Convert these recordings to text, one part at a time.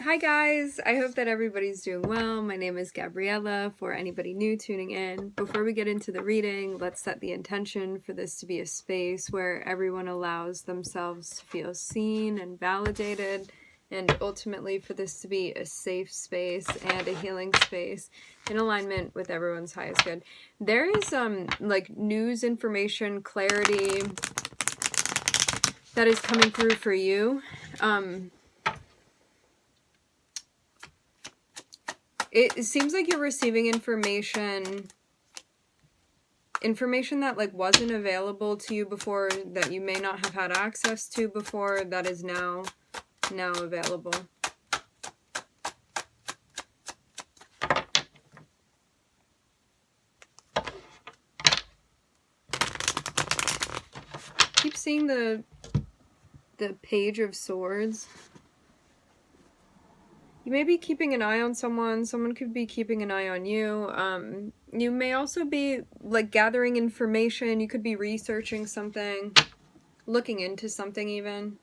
Hi guys, I hope that everybody's doing well. My name is Gabriella, for anybody new tuning in. Before we get into the reading, let's set the intention for this to be a space where everyone allows themselves to feel seen and validated, and ultimately for this to be a safe space and a healing space in alignment with everyone's highest good. There is like news, information, clarity that is coming through for you. It seems like you're receiving information that like wasn't available to you before, that you may not have had access to before, that is now available. Keep seeing the Page of Swords. You may be keeping an eye on someone. Someone could be keeping an eye on you. You may also be like gathering information. You could be researching something, looking into something even.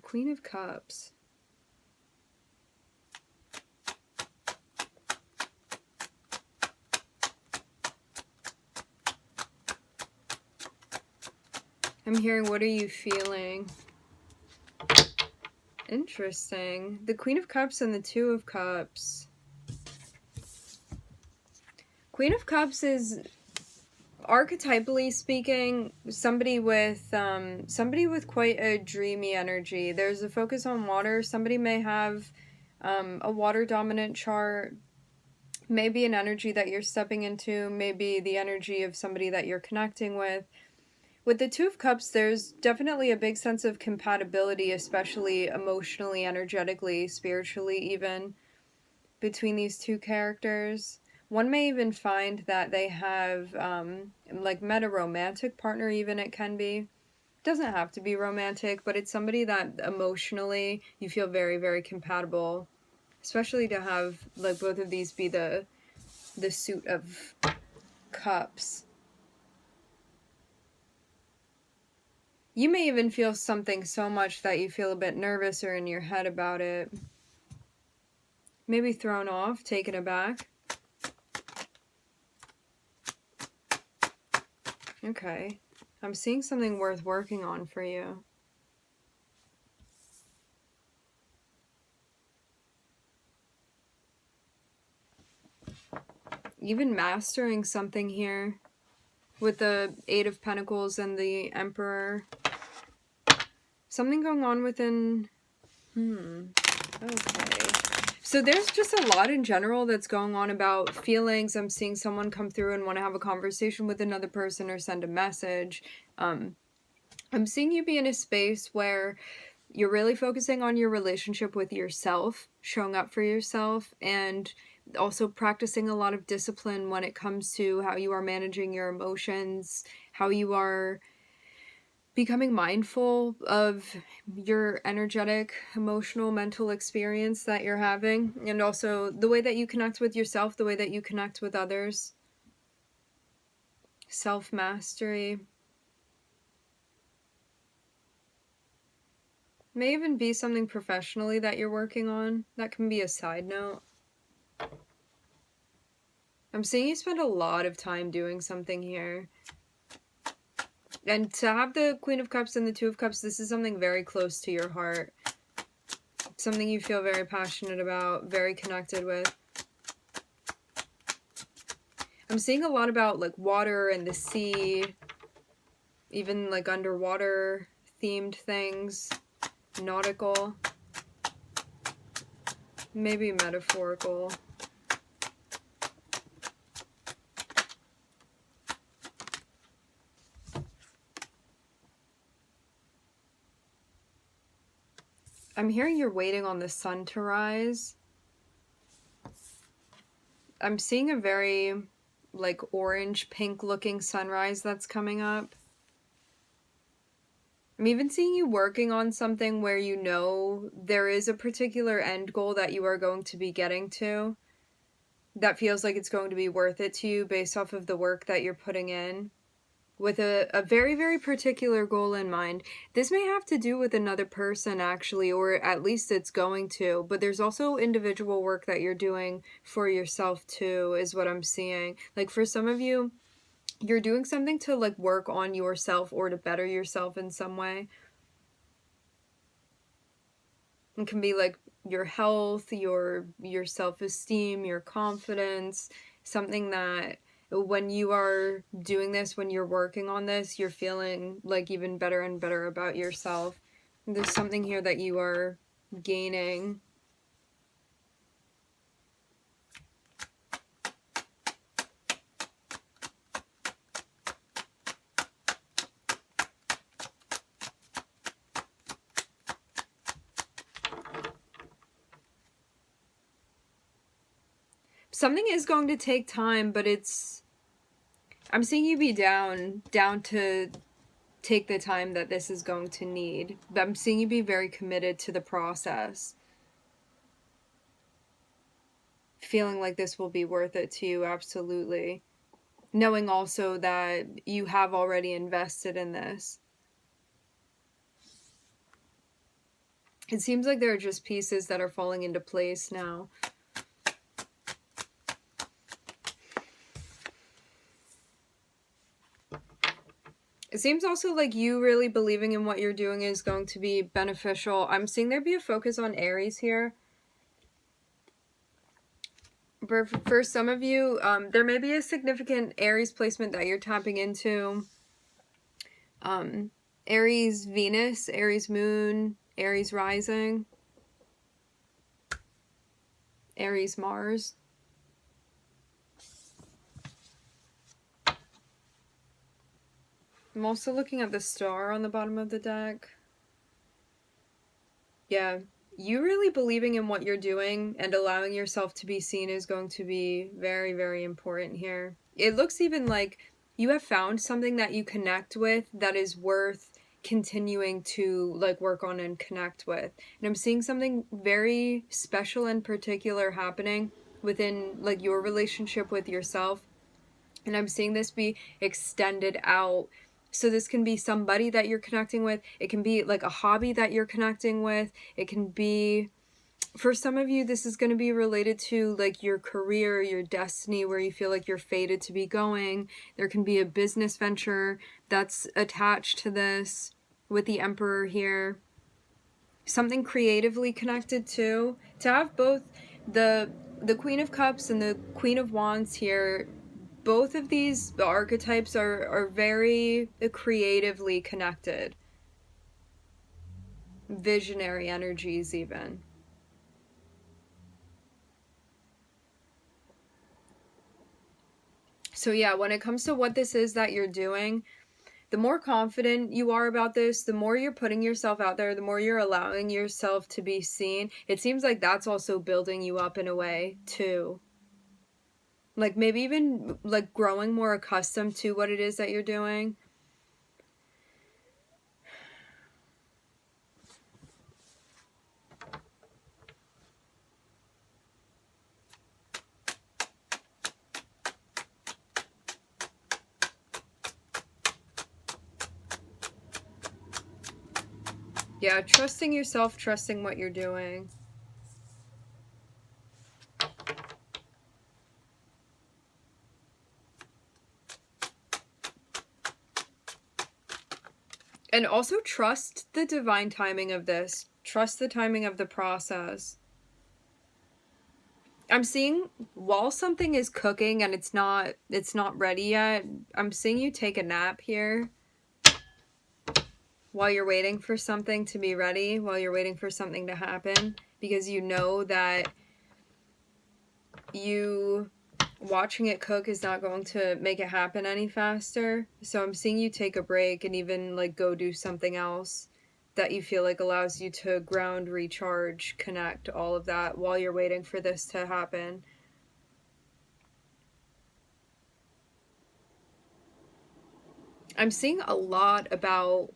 Queen of Cups. I'm hearing, what are you feeling? Interesting. The Queen of Cups and the Two of Cups. Queen of Cups is, archetypally speaking, somebody with quite a dreamy energy. There's a focus on water. Somebody may have a water dominant chart. Maybe an energy that you're stepping into. Maybe the energy of somebody that you're connecting with. With the Two of Cups, there's definitely a big sense of compatibility, especially emotionally, energetically, spiritually even, between these two characters. One may even find that they have, like, met a romantic partner even, it can be. It doesn't have to be romantic, but it's somebody that emotionally you feel very, very compatible. Especially to have, like, both of these be the suit of cups. You may even feel something so much that you feel a bit nervous or in your head about it. Maybe thrown off, taken aback. Okay. I'm seeing something worth working on for you. Even mastering something here with the Eight of Pentacles and the Emperor. Something going on within... Okay. So there's just a lot in general that's going on about feelings. I'm seeing someone come through and want to have a conversation with another person or send a message. I'm seeing you be in a space where you're really focusing on your relationship with yourself, showing up for yourself, and also practicing a lot of discipline when it comes to how you are managing your emotions, how you are becoming mindful of your energetic, emotional, mental experience that you're having, and also the way that you connect with yourself, the way that you connect with others. Self-mastery. May even be something professionally that you're working on. That can be a side note. I'm seeing you spend a lot of time doing something here. And to have the Queen of Cups and the Two of Cups, this is something very close to your heart. Something you feel very passionate about, very connected with. I'm seeing a lot about like water and the sea, even like underwater themed things, nautical, maybe metaphorical. I'm hearing you're waiting on the sun to rise. I'm seeing a very like orange pink looking sunrise that's coming up. I'm even seeing you working on something where you know there is a particular end goal that you are going to be getting to that feels like it's going to be worth it to you based off of the work that you're putting in. with a very, very particular goal in mind. This may have to do with another person, actually, or at least it's going to, but there's also individual work that you're doing for yourself too, is what I'm seeing. Like for some of you, you're doing something to like work on yourself or to better yourself in some way. It can be like your health, your self-esteem, your confidence, something that when you are doing this, when you're working on this, you're feeling like even better and better about yourself. There's something here that you are gaining. Something is going to take time, but I'm seeing you be down to take the time that this is going to need. But I'm seeing you be very committed to the process. Feeling like this will be worth it to you, absolutely. Knowing also that you have already invested in this. It seems like there are just pieces that are falling into place now. It seems also like you really believing in what you're doing is going to be beneficial. I'm seeing there be a focus on Aries here. For some of you, there may be a significant Aries placement that you're tapping into. Aries Venus, Aries Moon, Aries Rising, Aries Mars. I'm also looking at the star on the bottom of the deck. Yeah, you really believing in what you're doing and allowing yourself to be seen is going to be very, very important here. It looks even like you have found something that you connect with that is worth continuing to like work on and connect with. And I'm seeing something very special and particular happening within like your relationship with yourself. And I'm seeing this be extended out. So this can be somebody that you're connecting with. It can be like a hobby that you're connecting with. It can be, for some of you, this is going to be related to like your career, your destiny, where you feel like you're fated to be going. There can be a business venture that's attached to this with the Emperor here. Something creatively connected too. To have both the Queen of Cups and the Queen of Wands here, both of these archetypes are very creatively connected. Visionary energies even. So yeah, when it comes to what this is that you're doing, the more confident you are about this, the more you're putting yourself out there, the more you're allowing yourself to be seen. It seems like that's also building you up in a way too. Like maybe even like growing more accustomed to what it is that you're doing. Yeah, trusting yourself, trusting what you're doing. And also trust the divine timing of this. Trust the timing of the process. I'm seeing while something is cooking and it's not ready yet, I'm seeing you take a nap here. While you're waiting for something to be ready, while you're waiting for something to happen, because you know that you watching it cook is not going to make it happen any faster. So I'm seeing you take a break and even like go do something else that you feel like allows you to ground, recharge, connect, all of that while you're waiting for this to happen. I'm seeing a lot about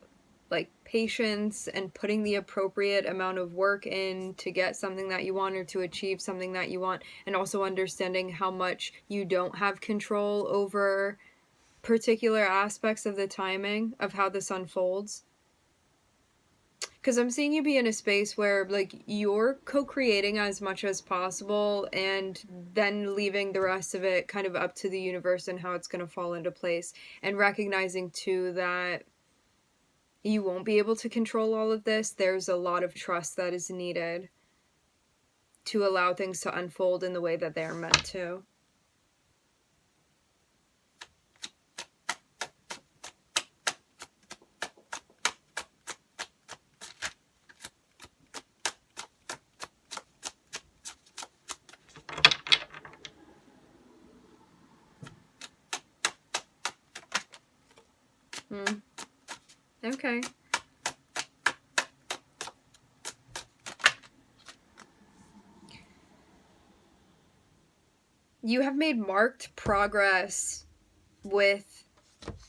like patience and putting the appropriate amount of work in to get something that you want or to achieve something that you want, and also understanding how much you don't have control over particular aspects of the timing of how this unfolds. Because I'm seeing you be in a space where, like, you're co-creating as much as possible and then leaving the rest of it kind of up to the universe and how it's going to fall into place. And recognizing, too, that you won't be able to control all of this. There's a lot of trust that is needed to allow things to unfold in the way that they're meant to. Okay. You have made marked progress with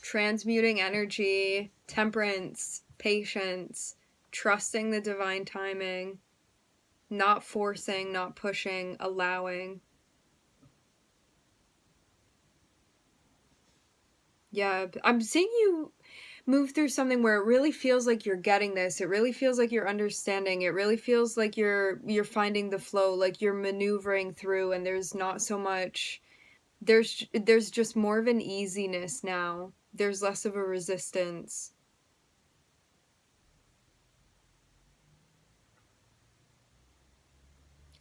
transmuting energy, temperance, patience, trusting the divine timing, not forcing, not pushing, allowing. Yeah, I'm seeing you move through something where it really feels like you're getting this. It really feels like you're understanding. It really feels like you're finding the flow, like you're maneuvering through, and there's not so much, there's just more of an easiness now. There's less of a resistance.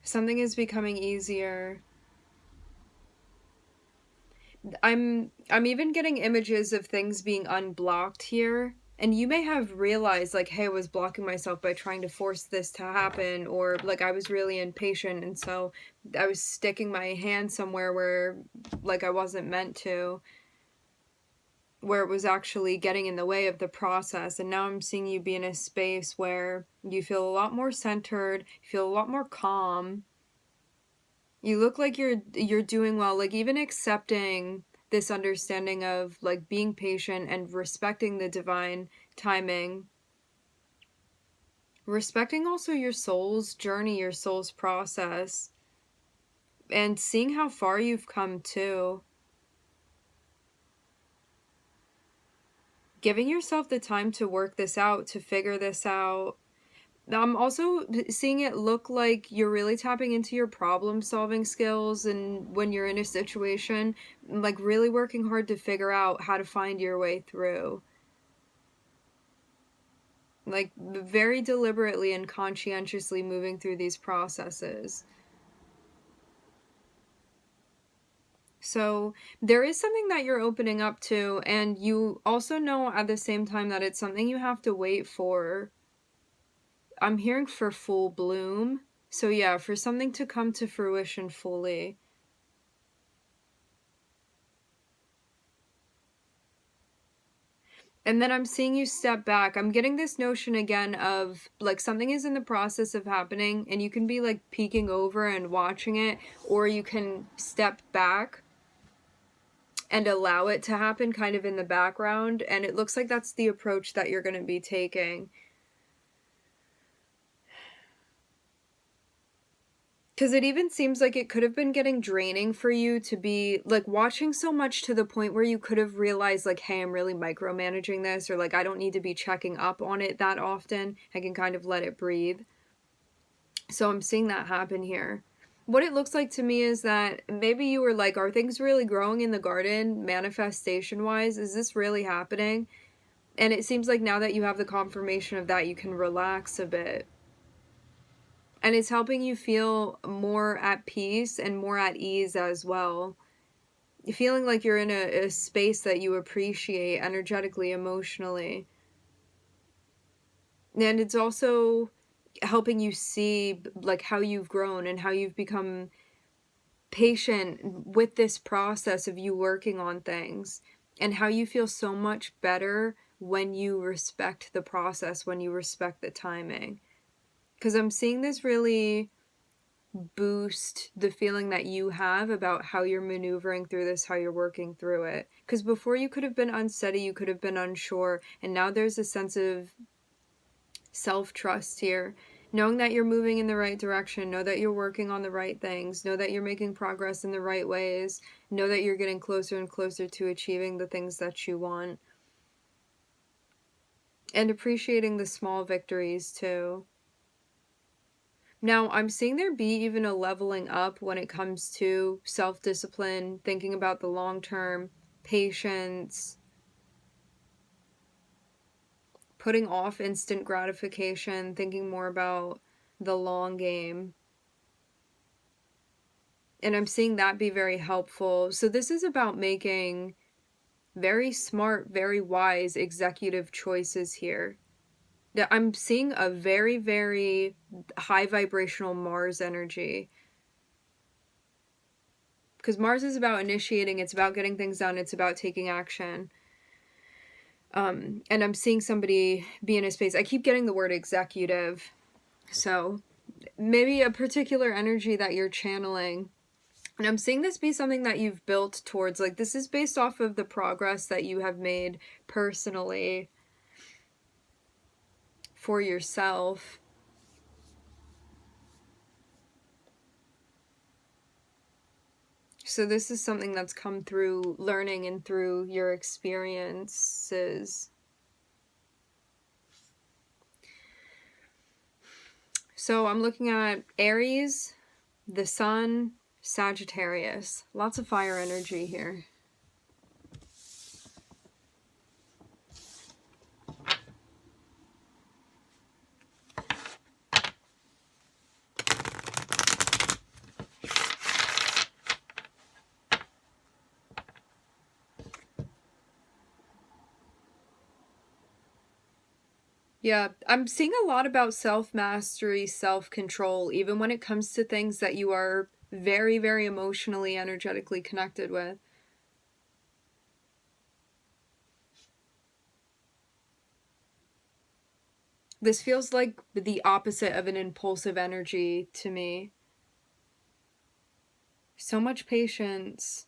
Something is becoming easier. I'm even getting images of things being unblocked here. And you may have realized, like, hey, I was blocking myself by trying to force this to happen, or like I was really impatient, and so I was sticking my hand somewhere where, like, I wasn't meant to, where it was actually getting in the way of the process. And now I'm seeing you be in a space where you feel a lot more centered, you feel a lot more calm. You look like you're doing well, like even accepting this understanding of like being patient and respecting the divine timing. Respecting also your soul's journey, your soul's process, and seeing how far you've come too. Giving yourself the time to work this out, to figure this out. I'm also seeing it look like you're really tapping into your problem solving skills, and when you're in a situation, like really working hard to figure out how to find your way through. Like very deliberately and conscientiously moving through these processes. So there is something that you're opening up to, and you also know at the same time that it's something you have to wait for. I'm hearing for full bloom. So yeah, for something to come to fruition fully. And then I'm seeing you step back. I'm getting this notion again of like something is in the process of happening, and you can be like peeking over and watching it, or you can step back and allow it to happen kind of in the background. And it looks like that's the approach that you're going to be taking. Because it even seems like it could have been getting draining for you to be, like, watching so much to the point where you could have realized, like, hey, I'm really micromanaging this, or, like, I don't need to be checking up on it that often. I can kind of let it breathe. So I'm seeing that happen here. What it looks like to me is that maybe you were like, are things really growing in the garden, manifestation-wise? Is this really happening? And it seems like now that you have the confirmation of that, you can relax a bit. And it's helping you feel more at peace and more at ease as well. Feeling like you're in a space that you appreciate energetically, emotionally. And it's also helping you see like how you've grown and how you've become patient with this process of you working on things, and how you feel so much better when you respect the process, when you respect the timing. Because I'm seeing this really boost the feeling that you have about how you're maneuvering through this, how you're working through it. Because before you could have been unsteady, you could have been unsure, and now there's a sense of self-trust here. Knowing that you're moving in the right direction, know that you're working on the right things, know that you're making progress in the right ways, know that you're getting closer and closer to achieving the things that you want. And appreciating the small victories too. Now, I'm seeing there be even a leveling up when it comes to self-discipline, thinking about the long term, patience, putting off instant gratification, thinking more about the long game. And I'm seeing that be very helpful. So this is about making very smart, very wise executive choices here. I'm seeing a very, very high vibrational Mars energy. Because Mars is about initiating, it's about getting things done, it's about taking action. And I'm seeing somebody be in a space. I keep getting the word executive. So maybe a particular energy that you're channeling. And I'm seeing this be something that you've built towards. Like, this is based off of the progress that you have made personally for yourself. So this is something that's come through learning and through your experiences. So I'm looking at Aries, the Sun, Sagittarius. Lots of fire energy here. Yeah, I'm seeing a lot about self-mastery, self-control, even when it comes to things that you are very, very emotionally, energetically connected with. This feels like the opposite of an impulsive energy to me. So much patience,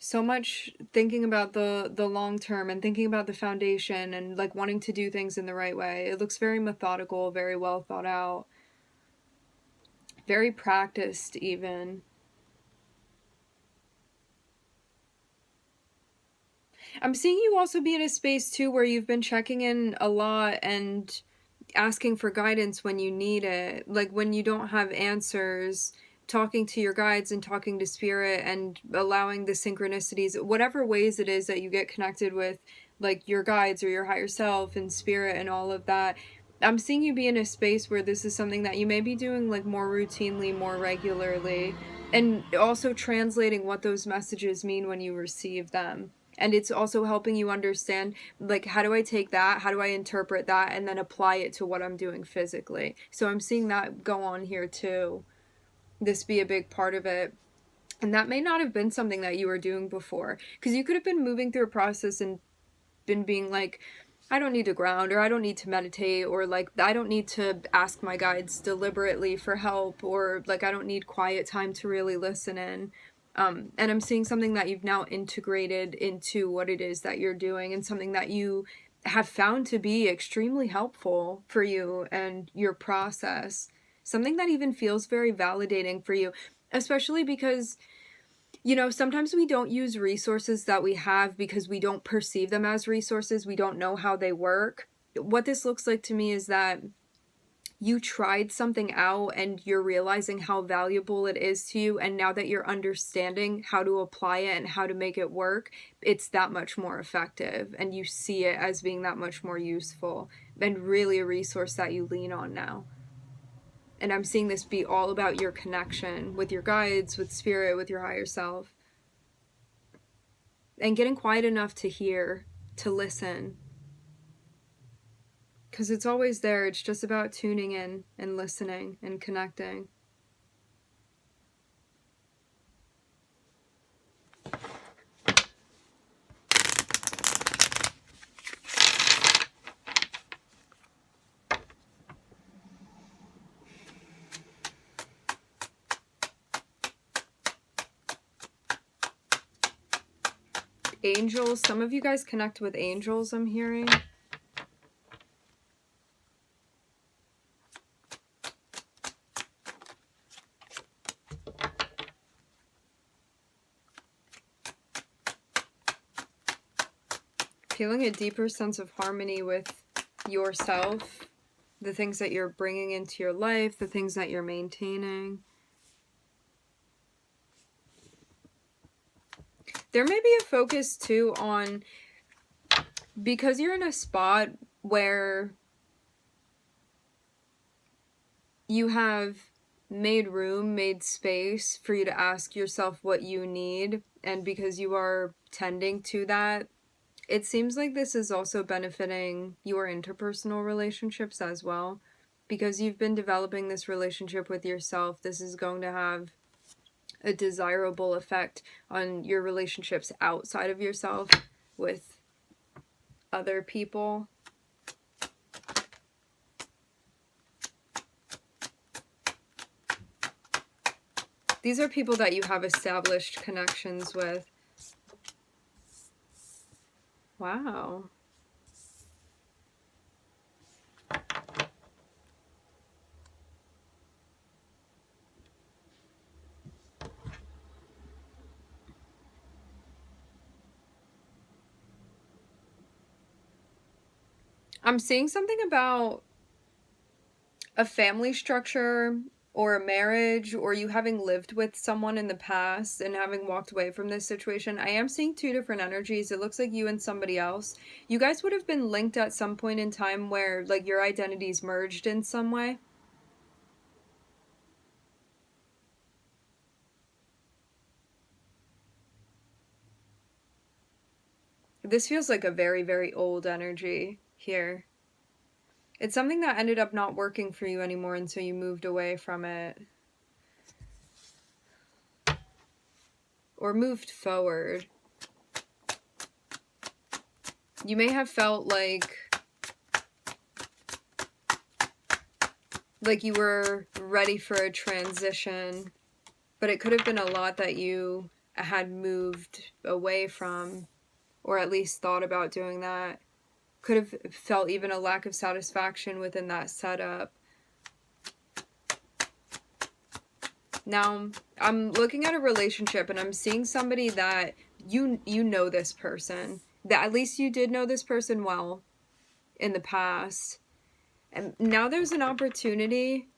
so much thinking about the long term and thinking about the foundation and like wanting to do things in the right way. It looks very methodical, very well thought out, very practiced even. I'm seeing you also be in a space too where you've been checking in a lot and asking for guidance when you need it. Like when you don't have answers, talking to your guides and talking to spirit and allowing the synchronicities, whatever ways it is that you get connected with like your guides or your higher self and spirit and all of that. I'm seeing you be in a space where this is something that you may be doing like more routinely, more regularly, and also translating what those messages mean when you receive them. And it's also helping you understand, like, how do I take that? How do I interpret that? And then apply it to what I'm doing physically. So I'm seeing that go on here too. This be a big part of it. And that may not have been something that you were doing before. Because you could have been moving through a process and been being like, I don't need to ground, or I don't need to meditate, or like I don't need to ask my guides deliberately for help, or like I don't need quiet time to really listen in. And I'm seeing something that you've now integrated into what it is that you're doing, and something that you have found to be extremely helpful for you and your process. Something that even feels very validating for you, especially because sometimes we don't use resources that we have because we don't perceive them as resources. We don't know how they work. What this looks like to me is that you tried something out and you're realizing how valuable it is to you. And now that you're understanding how to apply it and how to make it work, it's that much more effective. And you see it as being that much more useful and really a resource that you lean on now. And I'm seeing this be all about your connection with your guides, with spirit, with your higher self. And getting quiet enough to hear, to listen. Because it's always there. It's just about tuning in and listening and connecting. Angels. Some of you guys connect with angels, I'm hearing. Feeling a deeper sense of harmony with yourself, the things that you're bringing into your life, the things that you're maintaining. There may be a focus too on, because you're in a spot where you have made room, made space for you to ask yourself what you need, and because you are tending to that, it seems like this is also benefiting your interpersonal relationships as well. Because you've been developing this relationship with yourself, this is going to have a desirable effect on your relationships outside of yourself with other people. These are people that you have established connections with. Wow. I'm seeing something about a family structure or a marriage, or you having lived with someone in the past and having walked away from this situation. I am seeing two different energies. It looks like you and somebody else. You guys would have been linked at some point in time where like your identities merged in some way. This feels like a very, very old energy here. It's something that ended up not working for you anymore, and so you moved away from it. Or moved forward. You may have felt like you were ready for a transition, but it could have been a lot that you had moved away from, or at least thought about doing that. Could have felt even a lack of satisfaction within that setup. Now, I'm looking at a relationship and I'm seeing somebody that you know this person. That at least you did know this person well in the past. And now there's an opportunity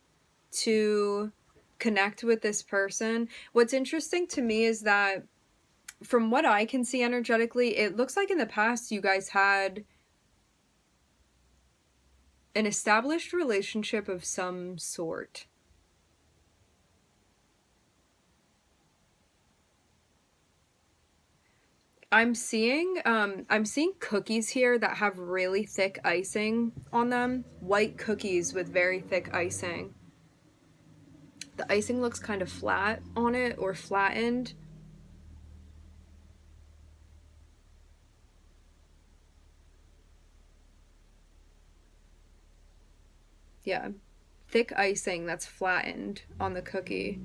to connect with this person. What's interesting to me is that from what I can see energetically, it looks like in the past you guys had an established relationship of some sort. I'm seeing cookies here that have really thick icing on them. White cookies with very thick icing. The icing looks kind of flat on it, or flattened. Yeah, thick icing that's flattened on the cookie.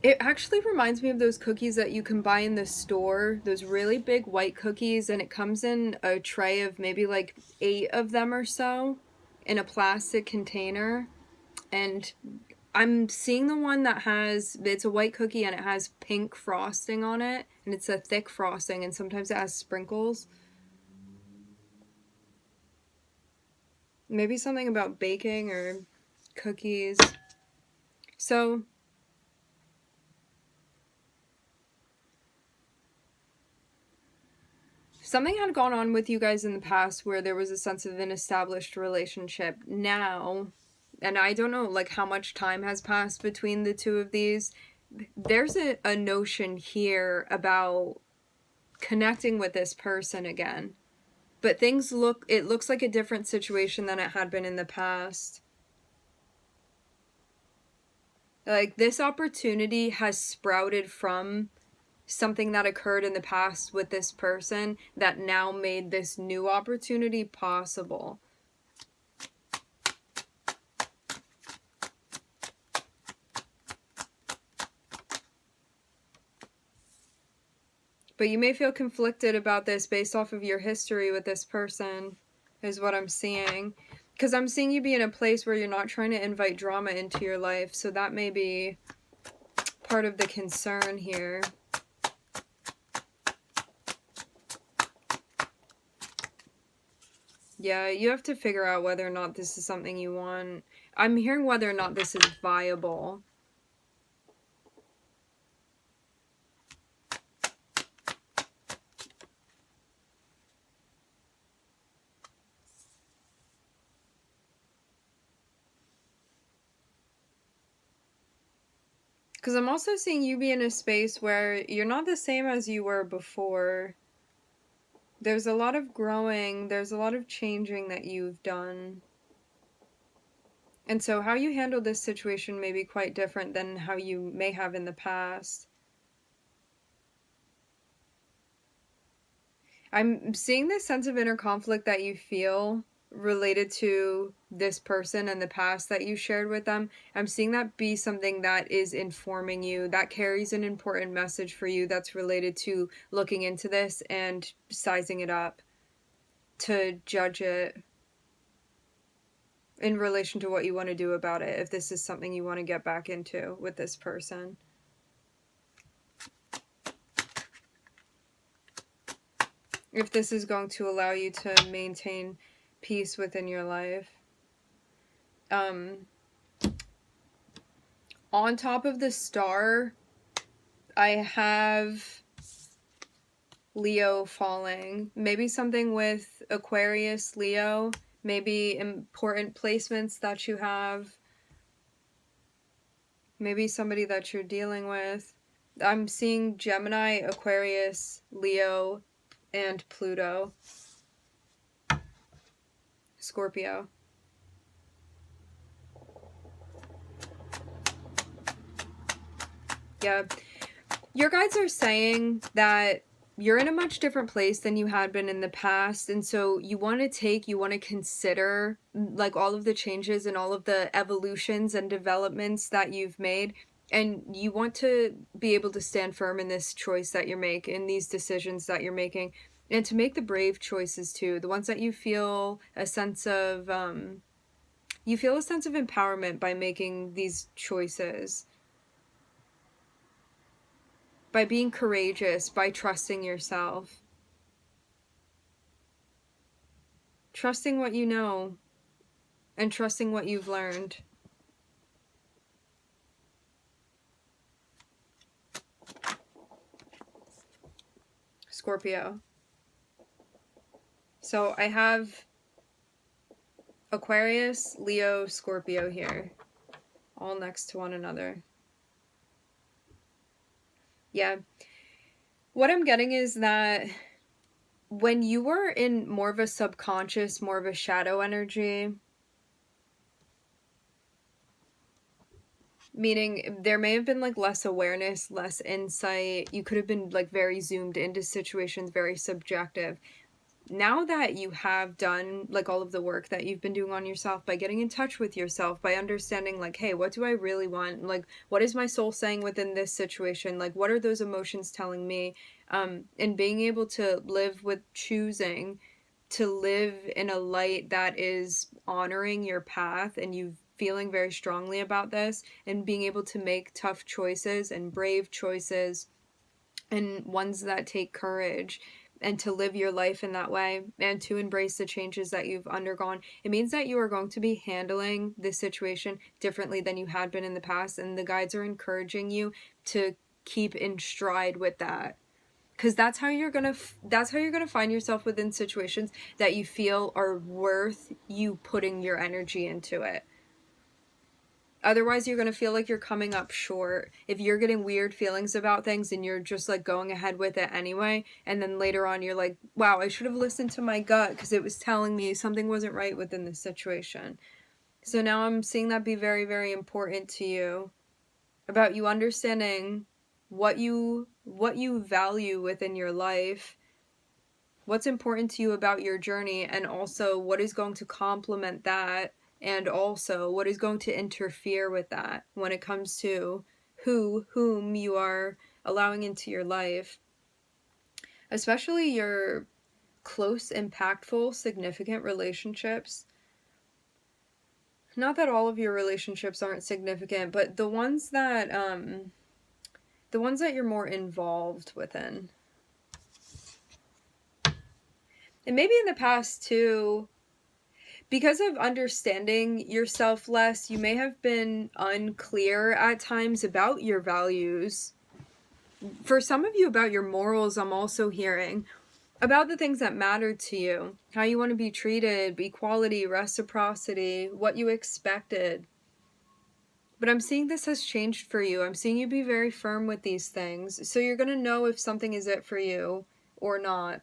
It actually reminds me of those cookies that you can buy in the store, those really big white cookies, and it comes in a tray of maybe like 8 of them or so in a plastic container. And I'm seeing the one that it's a white cookie and it has pink frosting on it, and it's a thick frosting, and sometimes it has sprinkles. Maybe something about baking or cookies. So something had gone on with you guys in the past where there was a sense of an established relationship. Now, and I don't know like how much time has passed between the two of these, there's a notion here about connecting with this person again. But it looks like a different situation than it had been in the past. Like, this opportunity has sprouted from something that occurred in the past with this person that now made this new opportunity possible. But you may feel conflicted about this based off of your history with this person, is what I'm seeing. Because I'm seeing you be in a place where you're not trying to invite drama into your life, so that may be part of the concern here. Yeah, you have to figure out whether or not this is something you want. I'm hearing whether or not this is viable. Because I'm also seeing you be in a space where you're not the same as you were before. There's a lot of growing, there's a lot of changing that you've done. And so how you handle this situation may be quite different than how you may have in the past. I'm seeing this sense of inner conflict that you feel related to this person and the past that you shared with them. I'm seeing that be something that is informing you, that carries an important message for you that's related to looking into this and sizing it up to judge it in relation to what you want to do about it, if this is something you want to get back into with this person. If this is going to allow you to maintain peace within your life. On top of the star, I have Leo falling. Maybe something with Aquarius, Leo. Maybe important placements that you have. Maybe somebody that you're dealing with. I'm seeing Gemini, Aquarius, Leo, and Pluto. Scorpio. Yeah. Your guides are saying that you're in a much different place than you had been in the past, and so you want to consider like all of the changes and all of the evolutions and developments that you've made, and you want to be able to stand firm in this choice that you're making, in these decisions that you're making, and to make the brave choices too, the ones that you feel a sense of empowerment by making these choices, by being courageous, by trusting yourself. Trusting what you know and trusting what you've learned. Scorpio. So I have Aquarius, Leo, Scorpio here, all next to one another. Yeah. What I'm getting is that when you were in more of a subconscious, more of a shadow energy, meaning there may have been like less awareness, less insight, you could have been like very zoomed into situations, very subjective. Now that you have done like all of the work that you've been doing on yourself, by getting in touch with yourself, by understanding like, hey, what do I really want? Like, what is my soul saying within this situation? Like, what are those emotions telling me? And being able to live with choosing to live in a light that is honoring your path, and you feeling very strongly about this, and being able to make tough choices and brave choices and ones that take courage, and to live your life in that way, and to embrace the changes that you've undergone. It means that you are going to be handling this situation differently than you had been in the past, and the guides are encouraging you to keep in stride with that, because that's how you're gonna find yourself within situations that you feel are worth you putting your energy into it. Otherwise, you're going to feel like you're coming up short. If you're getting weird feelings about things and you're just like going ahead with it anyway, and then later on you're like, wow, I should have listened to my gut because it was telling me something wasn't right within this situation. So now I'm seeing that be very, very important to you, about you understanding what you value within your life, what's important to you about your journey, and also what is going to complement that, and also what is going to interfere with that when it comes to whom you are allowing into your life, especially your close, impactful, significant relationships. Not that all of your relationships aren't significant, but the ones that you're more involved within. And maybe in the past too, because of understanding yourself less, you may have been unclear at times about your values. For some of you, about your morals, I'm also hearing. About the things that matter to you, how you want to be treated, equality, reciprocity, what you expected. But I'm seeing this has changed for you. I'm seeing you be very firm with these things. So you're going to know if something is it for you or not.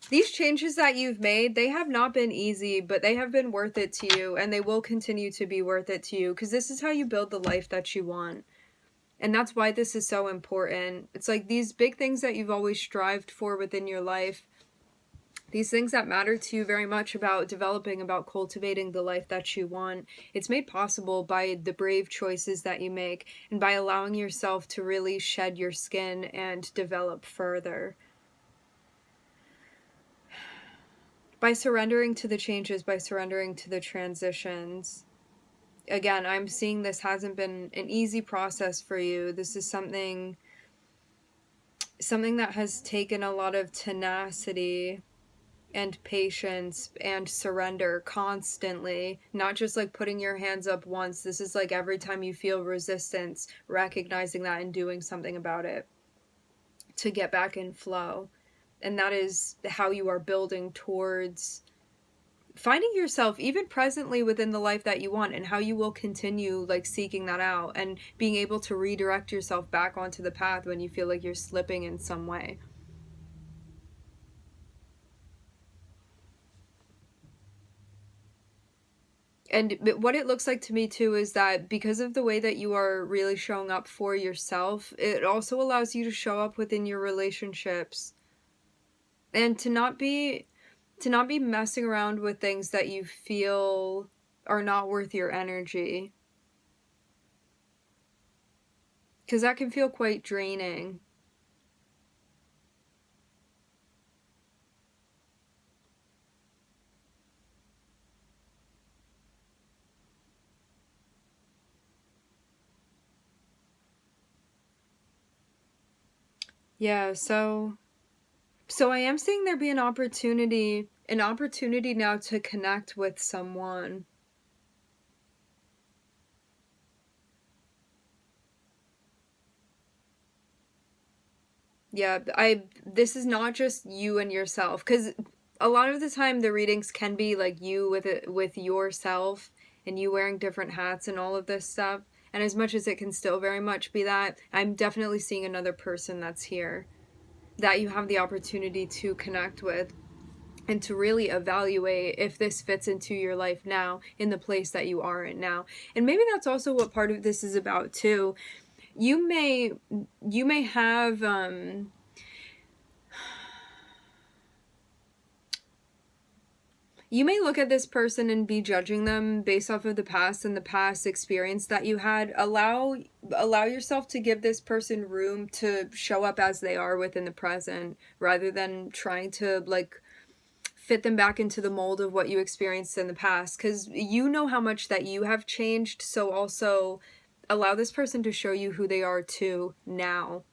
These changes that you've made, they have not been easy, but they have been worth it to you, and they will continue to be worth it to you, because this is how you build the life that you want. And that's why this is so important. It's like these big things that you've always strived for within your life, these things that matter to you very much about developing, about cultivating the life that you want, it's made possible by the brave choices that you make and by allowing yourself to really shed your skin and develop further. By surrendering to the changes, by surrendering to the transitions. Again, I'm seeing this hasn't been an easy process for you. This is something that has taken a lot of tenacity and patience and surrender constantly, not just like putting your hands up once. This is like every time you feel resistance, recognizing that and doing something about it to get back in flow. And that is how you are building towards finding yourself even presently within the life that you want, and how you will continue like seeking that out and being able to redirect yourself back onto the path when you feel like you're slipping in some way. And what it looks like to me too is that because of the way that you are really showing up for yourself, it also allows you to show up within your relationships and to not be messing around with things that you feel are not worth your energy, because that can feel quite draining. Yeah, so I am seeing there be an opportunity now to connect with someone. Yeah, this is not just you and yourself, cuz a lot of the time the readings can be like you with yourself and you wearing different hats and all of this stuff. And as much as it can still very much be that, I'm definitely seeing another person that's here that you have the opportunity to connect with and to really evaluate if this fits into your life now in the place that you are in now. And maybe that's also what part of this is about too. You may have you may look at this person and be judging them based off of the past and the past experience that you had. Allow yourself to give this person room to show up as they are within the present, rather than trying to like fit them back into the mold of what you experienced in the past, because you know how much that you have changed. So also allow this person to show you who they are too now.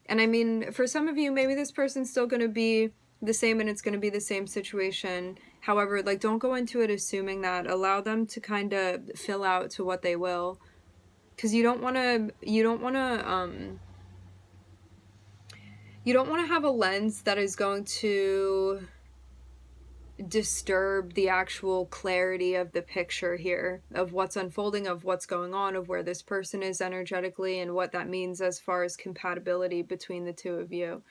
And I mean, for some of you, maybe this person's still going to be the same and it's going to be the same situation. However, like, don't go into it assuming that. Allow them to kind of fill out to what they will, because you don't want to have a lens that is going to disturb the actual clarity of the picture here, of what's unfolding, of what's going on, of where this person is energetically, and what that means as far as compatibility between the two of you.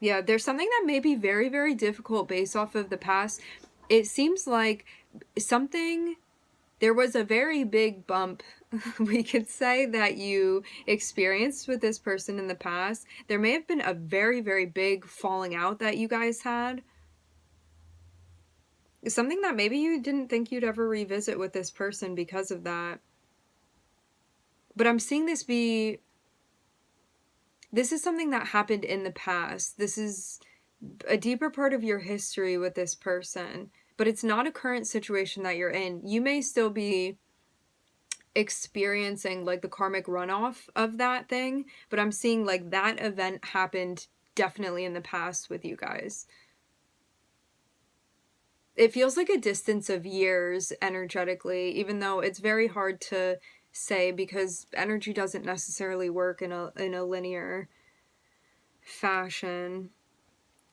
Yeah, there's something that may be very, very difficult based off of the past. It seems like something, there was a very big bump, we could say, that you experienced with this person in the past. There may have been a very, very big falling out that you guys had. Something that maybe you didn't think you'd ever revisit with this person because of that. But I'm seeing this be This is something that happened in the past. This is a deeper part of your history with this person, but it's not a current situation that you're in. You may still be experiencing like the karmic runoff of that thing, but I'm seeing like that event happened definitely in the past with you guys. It feels like a distance of years energetically, even though it's very hard to say because energy doesn't necessarily work in a linear fashion.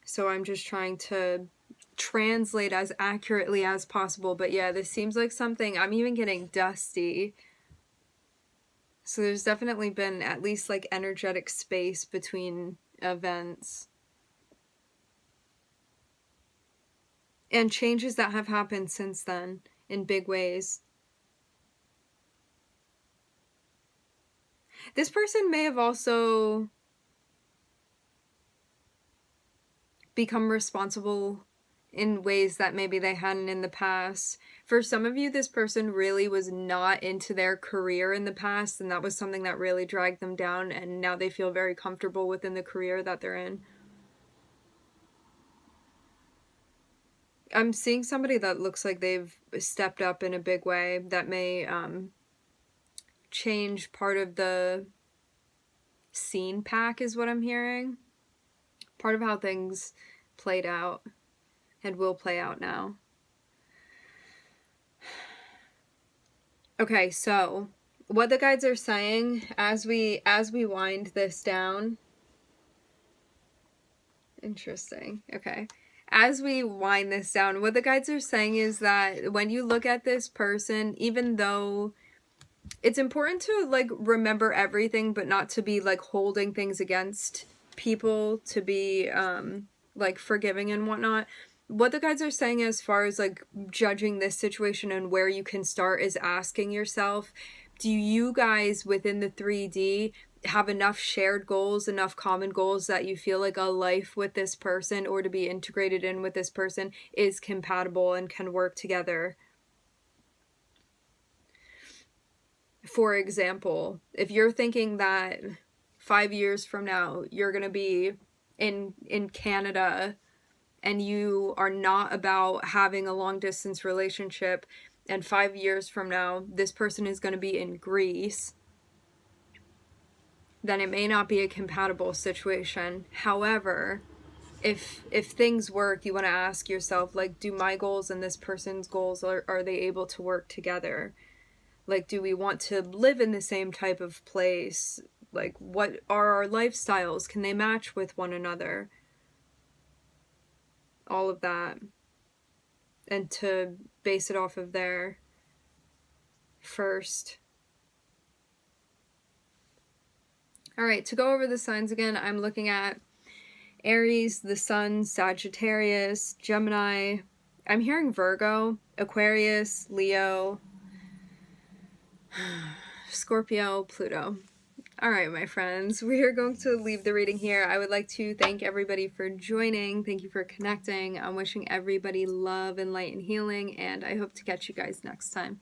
So I'm just trying to translate as accurately as possible. But yeah, this seems like something, I'm even getting dusty. So there's definitely been at least like energetic space between events. And changes that have happened since then in big ways. This person may have also become responsible in ways that maybe they hadn't in the past. For some of you, this person really was not into their career in the past, and that was something that really dragged them down, and now they feel very comfortable within the career that they're in. I'm seeing somebody that looks like they've stepped up in a big way that may change part of the scene pack is what I'm hearing. Part of how things played out and will play out now. Okay, so what the guides are saying as we wind this down. Interesting. Okay. As we wind this down, what the guides are saying is that when you look at this person, even though it's important to like remember everything, but not to be like holding things against people, to be like forgiving and whatnot. What the guides are saying as far as like judging this situation and where you can start is asking yourself, do you guys within the 3D have enough shared goals, enough common goals that you feel like a life with this person or to be integrated in with this person is compatible and can work together? For example, if you're thinking that 5 years from now you're going to be in Canada and you are not about having a long distance relationship, and 5 years from now this person is going to be in Greece, then it may not be a compatible situation. However, if things work, you want to ask yourself, like, do my goals and this person's goals, are they able to work together? Like, do we want to live in the same type of place? Like, what are our lifestyles? Can they match with one another? All of that. And to base it off of there first. All right, to go over the signs again, I'm looking at Aries, the Sun, Sagittarius, Gemini. I'm hearing Virgo, Aquarius, Leo, Scorpio, Pluto. All right, my friends, we are going to leave the reading here. I would like to thank everybody for joining. Thank you for connecting. I'm wishing everybody love and light and healing, and I hope to catch you guys next time.